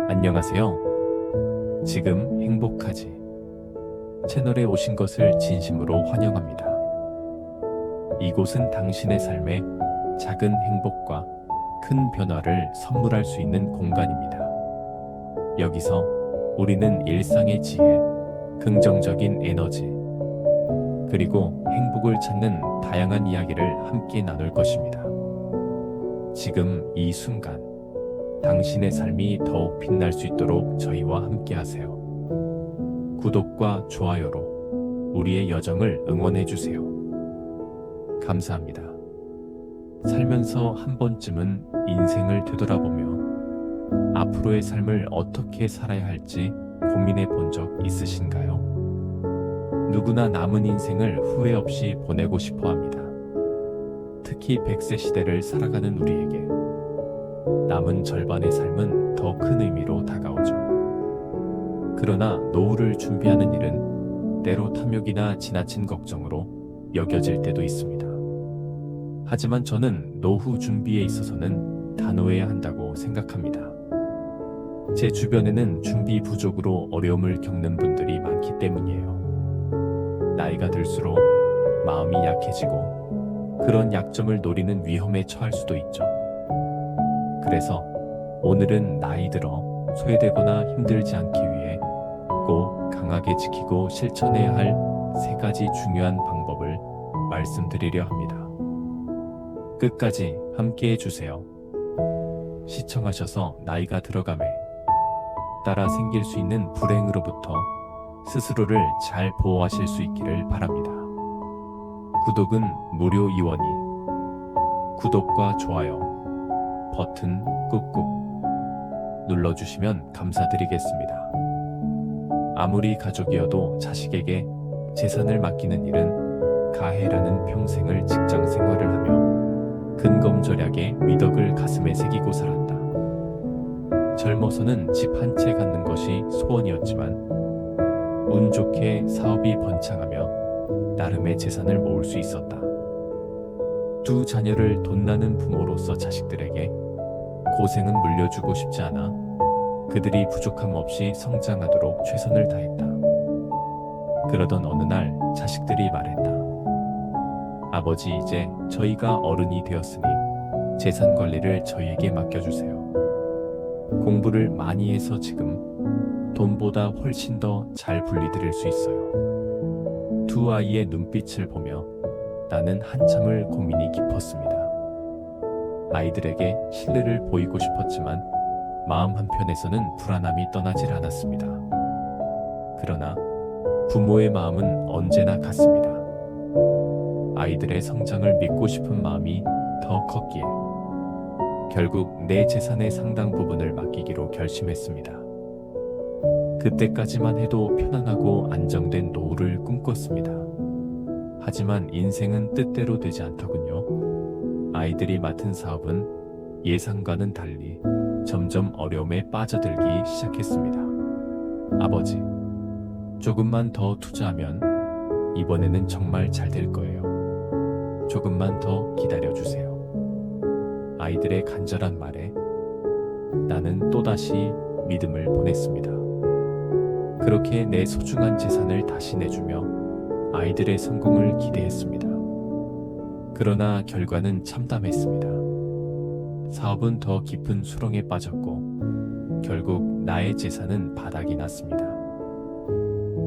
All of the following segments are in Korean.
안녕하세요. 지금 행복하지? 채널에 오신 것을 진심으로 환영합니다. 이곳은 당신의 삶에 작은 행복과 큰 변화를 선물할 수 있는 공간입니다. 여기서 우리는 일상의 지혜, 긍정적인 에너지, 그리고 행복을 찾는 다양한 이야기를 함께 나눌 것입니다. 지금 이 순간, 당신의 삶이 더욱 빛날 수 있도록 저희와 함께 하세요. 구독과 좋아요로 우리의 여정을 응원해 주세요. 감사합니다. 살면서 한 번쯤은 인생을 되돌아보며 앞으로의 삶을 어떻게 살아야 할지 고민해 본 적 있으신가요? 누구나 남은 인생을 후회 없이 보내고 싶어 합니다. 특히 100세 시대를 살아가는 우리에게 남은 절반의 삶은 더 큰 의미로 다가오죠. 그러나 노후를 준비하는 일은 때로 탐욕이나 지나친 걱정으로 여겨질 때도 있습니다. 하지만 저는 노후 준비에 있어서는 단호해야 한다고 생각합니다. 제 주변에는 준비 부족으로 어려움을 겪는 분들이 많기 때문이에요. 나이가 들수록 마음이 약해지고 그런 약점을 노리는 위험에 처할 수도 있죠. 그래서 오늘은 나이 들어 소외되거나 힘들지 않기 위해 꼭 강하게 지키고 실천해야 할 3가지 중요한 방법을 말씀드리려 합니다. 끝까지 함께 해주세요. 시청하셔서 나이가 들어감에 따라 생길 수 있는 불행으로부터 스스로를 잘 보호하실 수 있기를 바랍니다. 구독은 무료 이원이 구독과 좋아요 버튼 꾹꾹 눌러주시면 감사드리겠습니다. 아무리 가족이어도 자식에게 재산을 맡기는 일은 가해라는 평생을 직장 생활을 하며 근검절약의 미덕을 가슴에 새기고 살았다. 젊어서는 집 한 채 갖는 것이 소원이었지만 운 좋게 사업이 번창하며 나름의 재산을 모을 수 있었다. 2 자녀를 돈나는 부모로서 자식들에게 고생은 물려주고 싶지 않아 그들이 부족함 없이 성장하도록 최선을 다했다. 그러던 어느 날 자식들이 말했다. 아버지, 이제 저희가 어른이 되었으니 재산 관리를 저희에게 맡겨주세요. 공부를 많이 해서 지금 돈보다 훨씬 더 잘 분리드릴 수 있어요. 2 아이의 눈빛을 보며 나는 한참을 고민이 깊었습니다. 아이들에게 신뢰를 보이고 싶었지만 마음 한편에서는 불안함이 떠나질 않았습니다. 그러나 부모의 마음은 언제나 같습니다. 아이들의 성장을 믿고 싶은 마음이 더 컸기에 결국 내 재산의 상당 부분을 맡기기로 결심했습니다. 그때까지만 해도 편안하고 안정된 노후를 꿈꿨습니다. 하지만 인생은 뜻대로 되지 않더군요. 아이들이 맡은 사업은 예상과는 달리 점점 어려움에 빠져들기 시작했습니다. 아버지, 조금만 더 투자하면 이번에는 정말 잘 될 거예요. 조금만 더 기다려주세요. 아이들의 간절한 말에 나는 또다시 믿음을 보냈습니다. 그렇게 내 소중한 재산을 다시 내주며 아이들의 성공을 기대했습니다. 그러나 결과는 참담했습니다. 사업은 더 깊은 수렁에 빠졌고 결국 나의 재산은 바닥이 났습니다.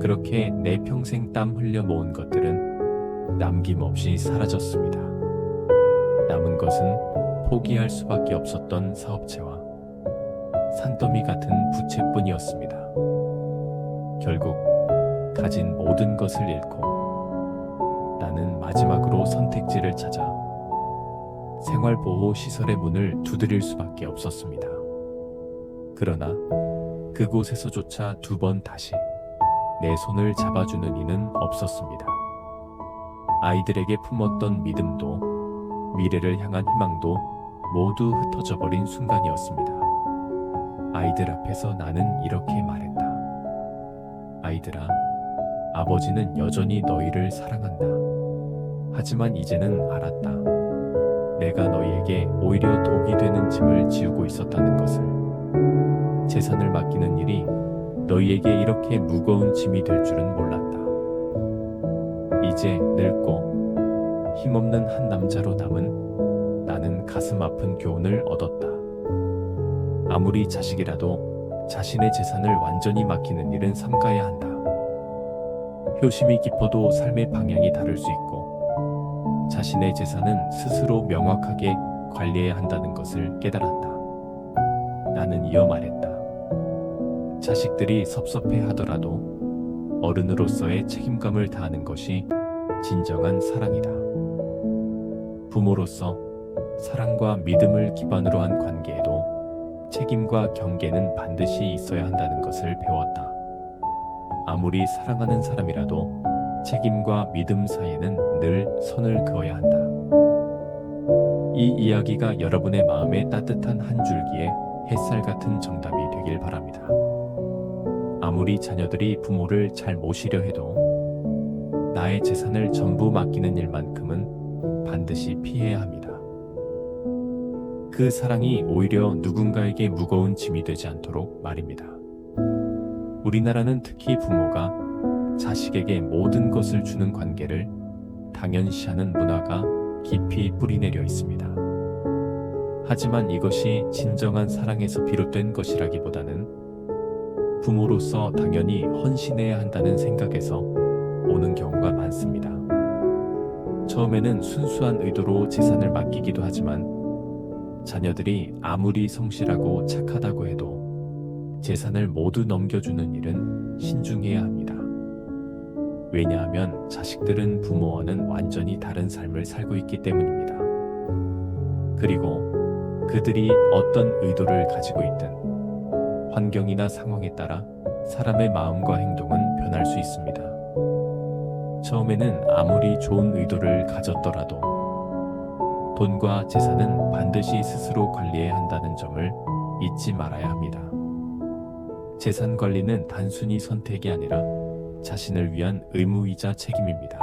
그렇게 내 평생 땀 흘려 모은 것들은 남김없이 사라졌습니다. 남은 것은 포기할 수밖에 없었던 사업체와 산더미 같은 부채뿐이었습니다. 결국 가진 모든 것을 잃고 나는 마지막으로 선택지를 찾아 생활보호시설의 문을 두드릴 수밖에 없었습니다. 그러나 그곳에서조차 2번 다시 내 손을 잡아주는 이는 없었습니다. 아이들에게 품었던 믿음도 미래를 향한 희망도 모두 흩어져 버린 순간이었습니다. 아이들 앞에서 나는 이렇게 말했다. 아이들아, 아버지는 여전히 너희를 사랑한다. 하지만 이제는 알았다. 내가 너희에게 오히려 독이 되는 짐을 지우고 있었다는 것을. 재산을 맡기는 일이 너희에게 이렇게 무거운 짐이 될 줄은 몰랐다. 이제 늙고 힘없는 한 남자로 남은 나는 가슴 아픈 교훈을 얻었다. 아무리 자식이라도 자신의 재산을 완전히 맡기는 일은 삼가야 한다. 효심이 깊어도 삶의 방향이 다를 수 있고 자신의 재산은 스스로 명확하게 관리해야 한다는 것을 깨달았다. 나는 이어 말했다. 자식들이 섭섭해 하더라도 어른으로서의 책임감을 다하는 것이 진정한 사랑이다. 부모로서 사랑과 믿음을 기반으로 한 관계에도 책임과 경계는 반드시 있어야 한다는 것을 배웠다. 아무리 사랑하는 사람이라도 책임과 믿음 사이에는 늘 선을 그어야 한다. 이 이야기가 여러분의 마음에 따뜻한 한 줄기의 햇살 같은 정답이 되길 바랍니다. 아무리 자녀들이 부모를 잘 모시려 해도 나의 재산을 전부 맡기는 일만큼은 반드시 피해야 합니다. 그 사랑이 오히려 누군가에게 무거운 짐이 되지 않도록 말입니다. 우리나라는 특히 부모가 자식에게 모든 것을 주는 관계를 당연시하는 문화가 깊이 뿌리내려 있습니다. 하지만 이것이 진정한 사랑에서 비롯된 것이라기보다는 부모로서 당연히 헌신해야 한다는 생각에서 오는 경우가 많습니다. 처음에는 순수한 의도로 재산을 맡기기도 하지만 자녀들이 아무리 성실하고 착하다고 해도 재산을 모두 넘겨주는 일은 신중해야 합니다. 왜냐하면 자식들은 부모와는 완전히 다른 삶을 살고 있기 때문입니다. 그리고 그들이 어떤 의도를 가지고 있든 환경이나 상황에 따라 사람의 마음과 행동은 변할 수 있습니다. 처음에는 아무리 좋은 의도를 가졌더라도 돈과 재산은 반드시 스스로 관리해야 한다는 점을 잊지 말아야 합니다. 재산 관리는 단순히 선택이 아니라 자신을 위한 의무이자 책임입니다.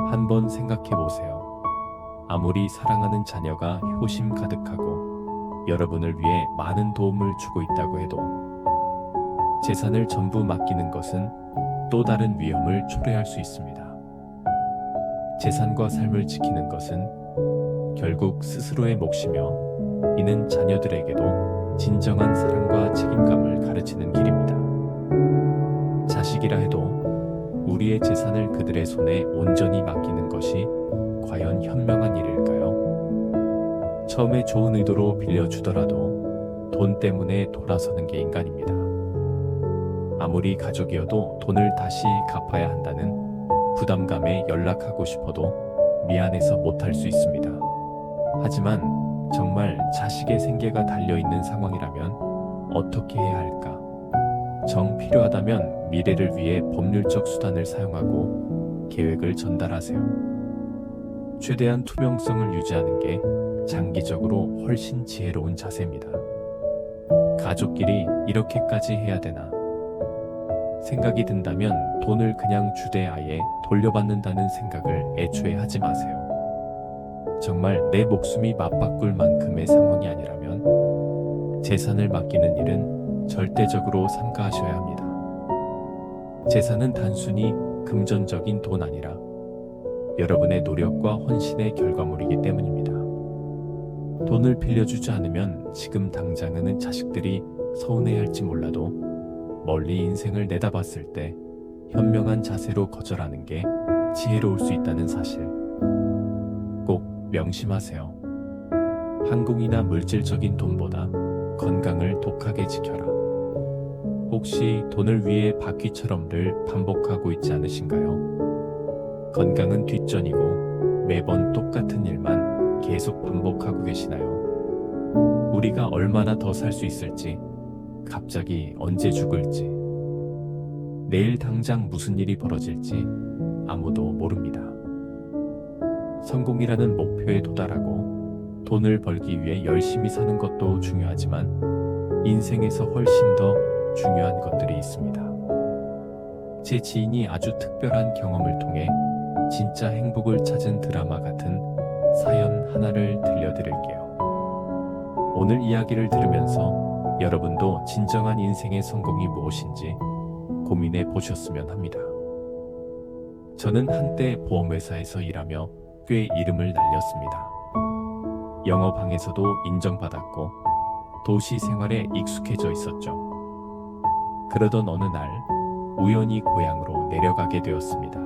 한번 생각해 보세요. 아무리 사랑하는 자녀가 효심 가득하고 여러분을 위해 많은 도움을 주고 있다고 해도 재산을 전부 맡기는 것은 또 다른 위험을 초래할 수 있습니다. 재산과 삶을 지키는 것은 결국 스스로의 몫이며 이는 자녀들에게도 진정한 사랑과 책임감을 가르치는 길입니다. 자식이라 해도 우리의 재산을 그들의 손에 온전히 맡기는 것이 과연 현명한 일일까요? 처음에 좋은 의도로 빌려주더라도 돈 때문에 돌아서는 게 인간입니다. 아무리 가족이어도 돈을 다시 갚아야 한다는 부담감에 연락하고 싶어도 미안해서 못할 수 있습니다. 하지만 정말 자식의 생계가 달려있는 상황이라면 어떻게 해야 할까? 정 필요하다면 미래를 위해 법률적 수단을 사용하고 계획을 전달하세요. 최대한 투명성을 유지하는 게 장기적으로 훨씬 지혜로운 자세입니다. 가족끼리 이렇게까지 해야 되나? 생각이 든다면 돈을 그냥 주되 아예 돌려받는다는 생각을 애초에 하지 마세요. 정말 내 목숨이 맞바꿀 만큼의 상황이 아니라면 재산을 맡기는 일은 절대적으로 삼가하셔야 합니다. 재산은 단순히 금전적인 돈 아니라 여러분의 노력과 헌신의 결과물이기 때문입니다. 돈을 빌려주지 않으면 지금 당장은 자식들이 서운해할지 몰라도 멀리 인생을 내다봤을 때 현명한 자세로 거절하는 게 지혜로울 수 있다는 사실 꼭 명심하세요. 항공이나 물질적인 돈보다 건강을 독하게 지켜라. 혹시 돈을 위해 바퀴처럼를 반복하고 있지 않으신가요? 건강은 뒷전이고 매번 똑같은 일만 계속 반복하고 계시나요? 우리가 얼마나 더 살 수 있을지, 갑자기 언제 죽을지, 내일 당장 무슨 일이 벌어질지 아무도 모릅니다. 성공이라는 목표에 도달하고 돈을 벌기 위해 열심히 사는 것도 중요하지만 인생에서 훨씬 더 중요한 것들이 있습니다. 제 지인이 아주 특별한 경험을 통해 진짜 행복을 찾은 드라마 같은 사연 하나를 들려드릴게요. 오늘 이야기를 들으면서 여러분도 진정한 인생의 성공이 무엇인지 고민해 보셨으면 합니다. 저는 한때 보험회사에서 일하며 꽤 이름을 날렸습니다. 영업항에서도 인정받았고 도시 생활에 익숙해져 있었죠. 그러던 어느 날 우연히 고향으로 내려가게 되었습니다.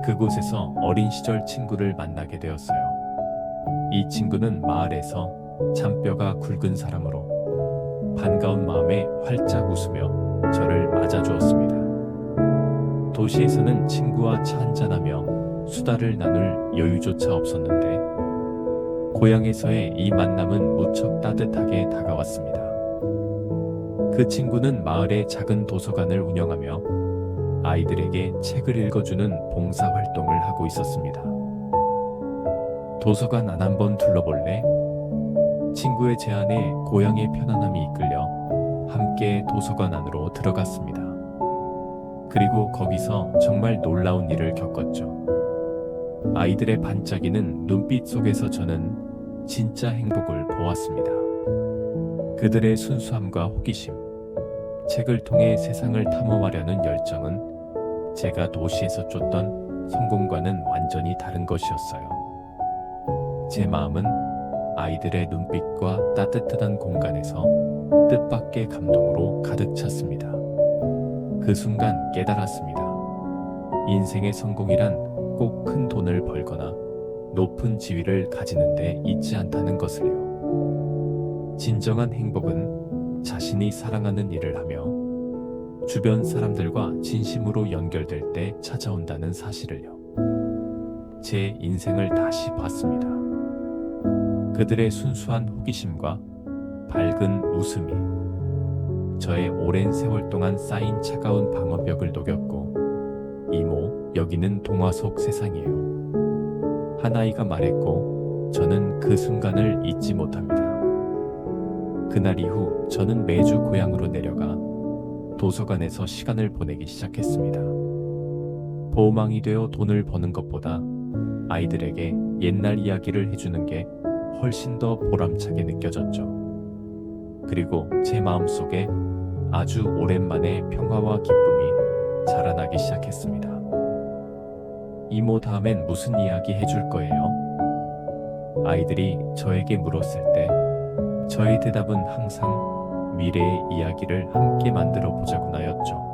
그곳에서 어린 시절 친구를 만나게 되었어요. 이 친구는 마을에서 잔뼈가 굵은 사람으로 반가운 마음에 활짝 웃으며 저를 맞아주었습니다. 도시에서는 친구와 차 한잔하며 수다를 나눌 여유조차 없었는데 고향에서의 이 만남은 무척 따뜻하게 다가왔습니다. 그 친구는 마을의 작은 도서관을 운영하며 아이들에게 책을 읽어주는 봉사활동을 하고 있었습니다. 도서관 안 한번 둘러볼래? 친구의 제안에 고향의 편안함이 이끌려 함께 도서관 안으로 들어갔습니다. 그리고 거기서 정말 놀라운 일을 겪었죠. 아이들의 반짝이는 눈빛 속에서 저는 진짜 행복을 보았습니다. 그들의 순수함과 호기심, 책을 통해 세상을 탐험하려는 열정은 제가 도시에서 쫓던 성공과는 완전히 다른 것이었어요. 제 마음은 아이들의 눈빛과 따뜻한 공간에서 뜻밖의 감동으로 가득 찼습니다. 그 순간 깨달았습니다. 인생의 성공이란 꼭 큰 돈을 벌거나 높은 지위를 가지는데 있지 않다는 것을요. 진정한 행복은 자신이 사랑하는 일을 하며 주변 사람들과 진심으로 연결될 때 찾아온다는 사실을요. 제 인생을 다시 봤습니다. 그들의 순수한 호기심과 밝은 웃음이 저의 오랜 세월 동안 쌓인 차가운 방어벽을 녹였고, 이모, 여기는 동화 속 세상이에요. 한 아이가 말했고, 저는 그 순간을 잊지 못합니다. 그날 이후 저는 매주 고향으로 내려가 도서관에서 시간을 보내기 시작했습니다. 보호망이 되어 돈을 버는 것보다 아이들에게 옛날 이야기를 해주는 게 훨씬 더 보람차게 느껴졌죠. 그리고 제 마음속에 아주 오랜만에 평화와 기쁨이 자라나기 시작했습니다. 이모, 다음엔 무슨 이야기 해줄 거예요? 아이들이 저에게 물었을 때 저의 대답은 항상 미래의 이야기를 함께 만들어 보자구나였죠.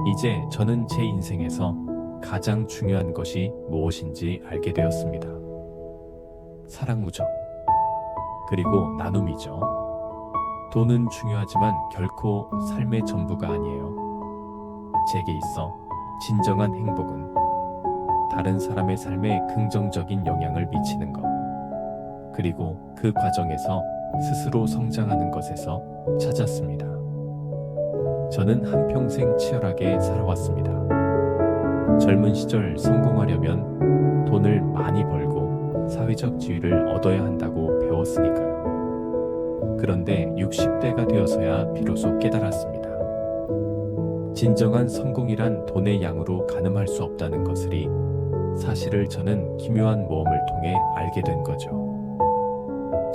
이제 저는 제 인생에서 가장 중요한 것이 무엇인지 알게 되었습니다. 사랑, 우정, 그리고 나눔이죠. 돈은 중요하지만 결코 삶의 전부가 아니에요. 제게 있어 진정한 행복은 다른 사람의 삶에 긍정적인 영향을 미치는 것, 그리고 그 과정에서 스스로 성장하는 것에서 찾았습니다. 저는 한평생 치열하게 살아왔습니다. 젊은 시절 성공하려면 돈을 많이 벌고 사회적 지위를 얻어야 한다고 배웠으니까요. 그런데 60대가 되어서야 비로소 깨달았습니다. 진정한 성공이란 돈의 양으로 가늠할 수 없다는 것을이 사실을 저는 기묘한 모험을 통해 알게 된 거죠.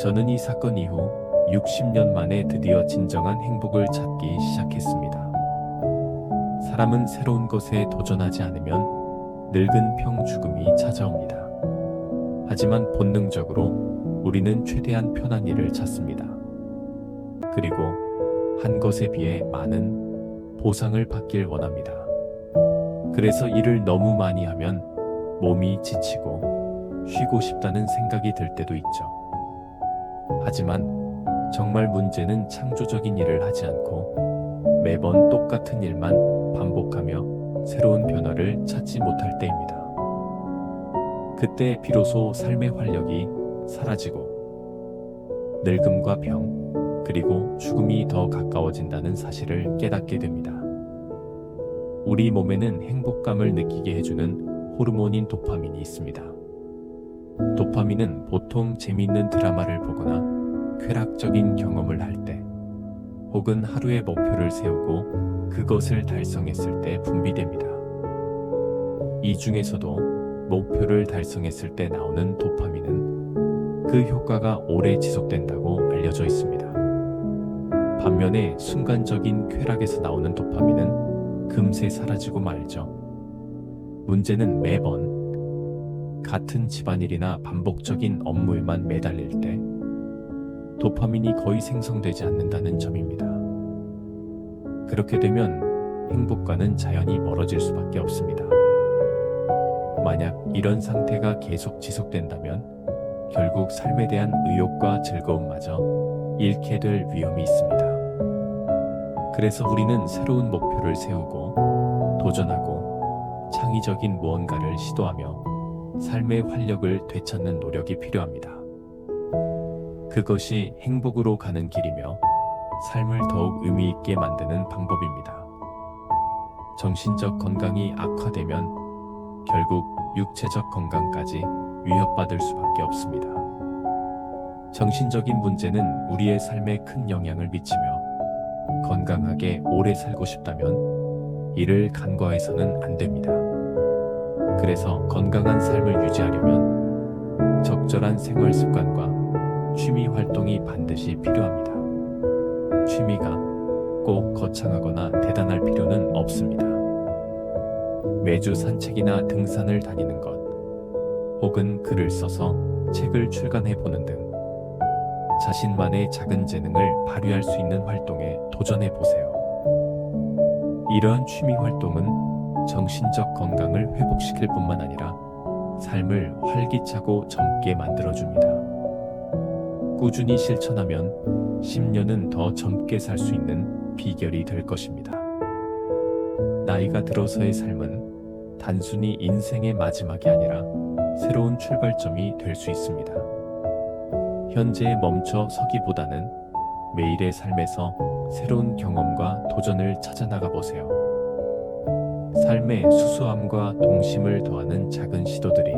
저는 이 사건 이후 60년 만에 드디어 진정한 행복을 찾기 시작했습니다. 사람은 새로운 것에 도전하지 않으면 늙은 평 죽음이 찾아옵니다. 하지만 본능적으로 우리는 최대한 편한 일을 찾습니다. 그리고 한 것에 비해 많은 보상을 받길 원합니다. 그래서 일을 너무 많이 하면 몸이 지치고 쉬고 싶다는 생각이 들 때도 있죠. 하지만 정말 문제는 창조적인 일을 하지 않고 매번 똑같은 일만 반복하며 새로운 변화를 찾지 못할 때입니다. 그때 비로소 삶의 활력이 사라지고 늙음과 병, 그리고 죽음이 더 가까워진다는 사실을 깨닫게 됩니다. 우리 몸에는 행복감을 느끼게 해주는 호르몬인 도파민이 있습니다. 도파민은 보통 재미있는 드라마를 보거나 쾌락적인 경험을 할 때, 혹은 하루의 목표를 세우고 그것을 달성했을 때 분비됩니다. 이 중에서도 목표를 달성했을 때 나오는 도파민은 그 효과가 오래 지속된다고 알려져 있습니다. 반면에 순간적인 쾌락에서 나오는 도파민은 금세 사라지고 말죠. 문제는 매번 같은 집안일이나 반복적인 업무에만 매달릴 때 도파민이 거의 생성되지 않는다는 점입니다. 그렇게 되면 행복과는 자연히 멀어질 수밖에 없습니다. 만약 이런 상태가 계속 지속된다면 결국 삶에 대한 의욕과 즐거움마저 잃게 될 위험이 있습니다. 그래서 우리는 새로운 목표를 세우고 도전하고 창의적인 무언가를 시도하며 삶의 활력을 되찾는 노력이 필요합니다. 그것이 행복으로 가는 길이며 삶을 더욱 의미 있게 만드는 방법입니다. 정신적 건강이 악화되면 결국 육체적 건강까지 위협받을 수밖에 없습니다. 정신적인 문제는 우리의 삶에 큰 영향을 미치며 건강하게 오래 살고 싶다면 이를 간과해서는 안 됩니다. 그래서 건강한 삶을 유지하려면 적절한 생활 습관과 취미 활동이 반드시 필요합니다. 취미가 꼭 거창하거나 대단할 필요는 없습니다. 매주 산책이나 등산을 다니는 것, 혹은 글을 써서 책을 출간해 보는 등 자신만의 작은 재능을 발휘할 수 있는 활동에 도전해 보세요. 이러한 취미 활동은 정신적 건강을 회복시킬 뿐만 아니라 삶을 활기차고 젊게 만들어줍니다. 꾸준히 실천하면 10년은 더 젊게 살 수 있는 비결이 될 것입니다. 나이가 들어서의 삶은 단순히 인생의 마지막이 아니라 새로운 출발점이 될 수 있습니다. 현재에 멈춰 서기보다는 매일의 삶에서 새로운 경험과 도전을 찾아나가 보세요. 삶의 수수함과 동심을 더하는 작은 시도들이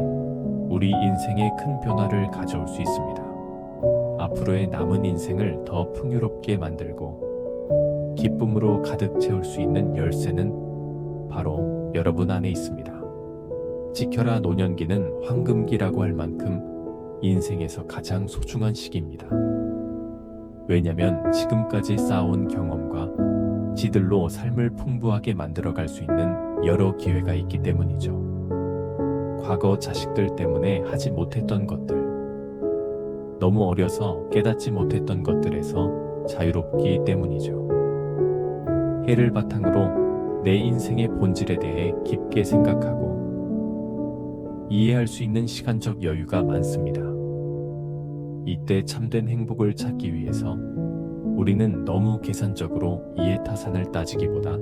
우리 인생에 큰 변화를 가져올 수 있습니다. 앞으로의 남은 인생을 더 풍요롭게 만들고 기쁨으로 가득 채울 수 있는 열쇠는 바로 여러분 안에 있습니다. 지켜라 노년기는 황금기라고 할 만큼 인생에서 가장 소중한 시기입니다. 왜냐면 지금까지 쌓아온 경험과 지들로 삶을 풍부하게 만들어갈 수 있는 여러 기회가 있기 때문이죠. 과거 자식들 때문에 하지 못했던 것들, 너무 어려서 깨닫지 못했던 것들에서 자유롭기 때문이죠. 해를 바탕으로 내 인생의 본질에 대해 깊게 생각하고 이해할 수 있는 시간적 여유가 많습니다. 이때 참된 행복을 찾기 위해서 우리는 너무 계산적으로 이해타산을 따지기보다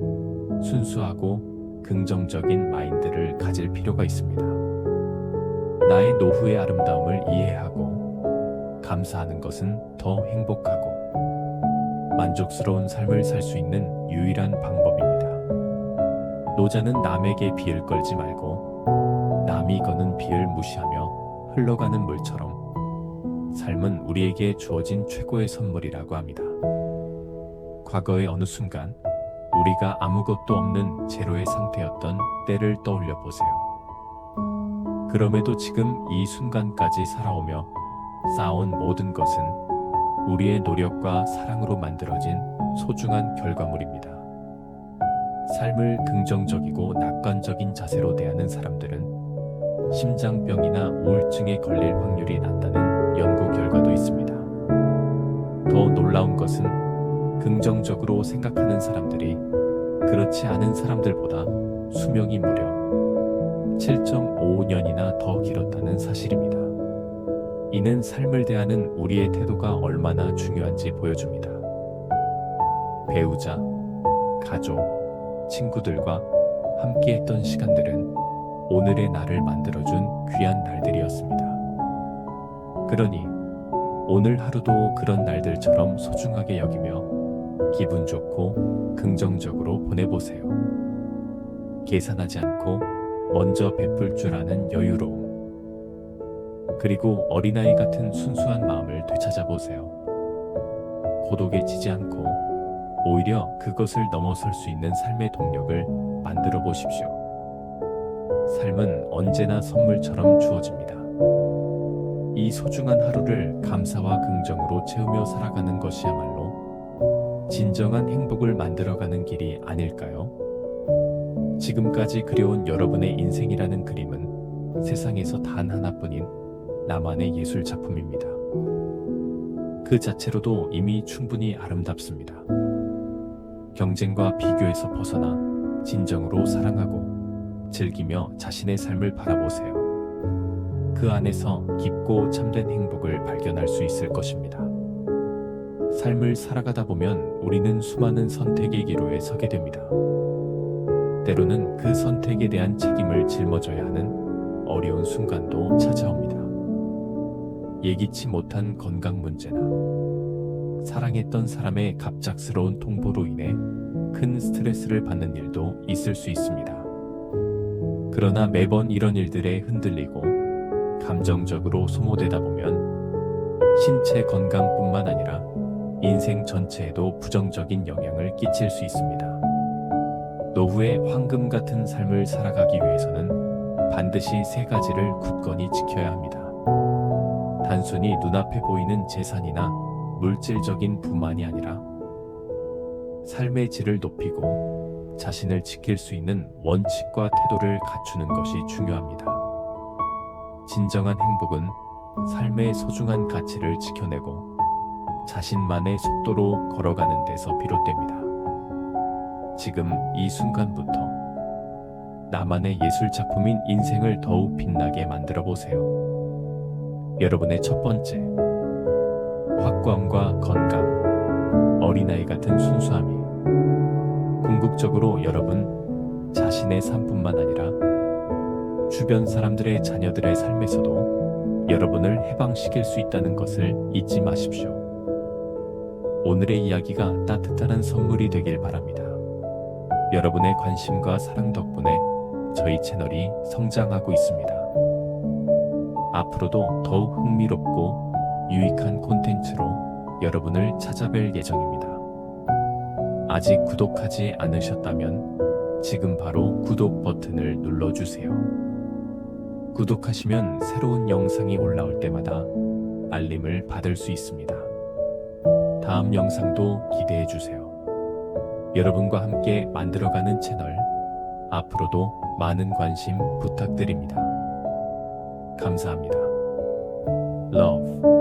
순수하고 긍정적인 마인드를 가질 필요가 있습니다. 나의 노후의 아름다움을 이해하고 감사하는 것은 더 행복하고 만족스러운 삶을 살 수 있는 유일한 방법입니다. 노자는 남에게 비를 걸지 말고 남이 거는 비를 무시하며 흘러가는 물처럼 삶은 우리에게 주어진 최고의 선물이라고 합니다. 과거의 어느 순간 우리가 아무것도 없는 제로의 상태였던 때를 떠올려 보세요. 그럼에도 지금 이 순간까지 살아오며 쌓아온 모든 것은 우리의 노력과 사랑으로 만들어진 소중한 결과물입니다. 삶을 긍정적이고 낙관적인 자세로 대하는 사람들은 심장병이나 우울증에 걸릴 확률이 낮다는 연구 결과도 있습니다. 더 놀라운 것은 긍정적으로 생각하는 사람들이 그렇지 않은 사람들보다 수명이 무려 7.5년이나 더 길었다는 사실입니다. 이는 삶을 대하는 우리의 태도가 얼마나 중요한지 보여줍니다. 배우자, 가족, 친구들과 함께했던 시간들은 오늘의 나를 만들어준 귀한 날들이었습니다. 그러니 오늘 하루도 그런 날들처럼 소중하게 여기며 기분 좋고 긍정적으로 보내보세요. 계산하지 않고 먼저 베풀 줄 아는 여유로움, 그리고 어린아이 같은 순수한 마음을 되찾아보세요. 고독에 지지 않고 오히려 그것을 넘어설 수 있는 삶의 동력을 만들어 보십시오. 삶은 언제나 선물처럼 주어집니다. 이 소중한 하루를 감사와 긍정으로 채우며 살아가는 것이야말로 진정한 행복을 만들어가는 길이 아닐까요? 지금까지 그려온 여러분의 인생이라는 그림은 세상에서 단 하나뿐인 나만의 예술 작품입니다. 그 자체로도 이미 충분히 아름답습니다. 경쟁과 비교에서 벗어나 진정으로 사랑하고 즐기며 자신의 삶을 바라보세요. 그 안에서 깊고 참된 행복을 발견할 수 있을 것입니다. 삶을 살아가다 보면 우리는 수많은 선택의 기로에 서게 됩니다. 때로는 그 선택에 대한 책임을 짊어져야 하는 어려운 순간도 찾아옵니다. 예기치 못한 건강 문제나 사랑했던 사람의 갑작스러운 통보로 인해 큰 스트레스를 받는 일도 있을 수 있습니다. 그러나 매번 이런 일들에 흔들리고 감정적으로 소모되다 보면 신체 건강뿐만 아니라 인생 전체에도 부정적인 영향을 끼칠 수 있습니다. 노후의 황금 같은 삶을 살아가기 위해서는 반드시 세 가지를 굳건히 지켜야 합니다. 단순히 눈앞에 보이는 재산이나 물질적인 부만이 아니라 삶의 질을 높이고 자신을 지킬 수 있는 원칙과 태도를 갖추는 것이 중요합니다. 진정한 행복은 삶의 소중한 가치를 지켜내고 자신만의 속도로 걸어가는 데서 비롯됩니다. 지금 이 순간부터 나만의 예술 작품인 인생을 더욱 빛나게 만들어 보세요. 여러분의 첫 번째, 확고함과 건강, 어린아이 같은 순수함이 궁극적으로 여러분 자신의 삶뿐만 아니라 주변 사람들의 자녀들의 삶에서도 여러분을 해방시킬 수 있다는 것을 잊지 마십시오. 오늘의 이야기가 따뜻한 선물이 되길 바랍니다. 여러분의 관심과 사랑 덕분에 저희 채널이 성장하고 있습니다. 앞으로도 더욱 흥미롭고 유익한 콘텐츠로 여러분을 찾아뵐 예정입니다. 아직 구독하지 않으셨다면 지금 바로 구독 버튼을 눌러주세요. 구독하시면 새로운 영상이 올라올 때마다 알림을 받을 수 있습니다. 다음 영상도 기대해주세요. 여러분과 함께 만들어가는 채널, 앞으로도 많은 관심 부탁드립니다. 감사합니다. Love.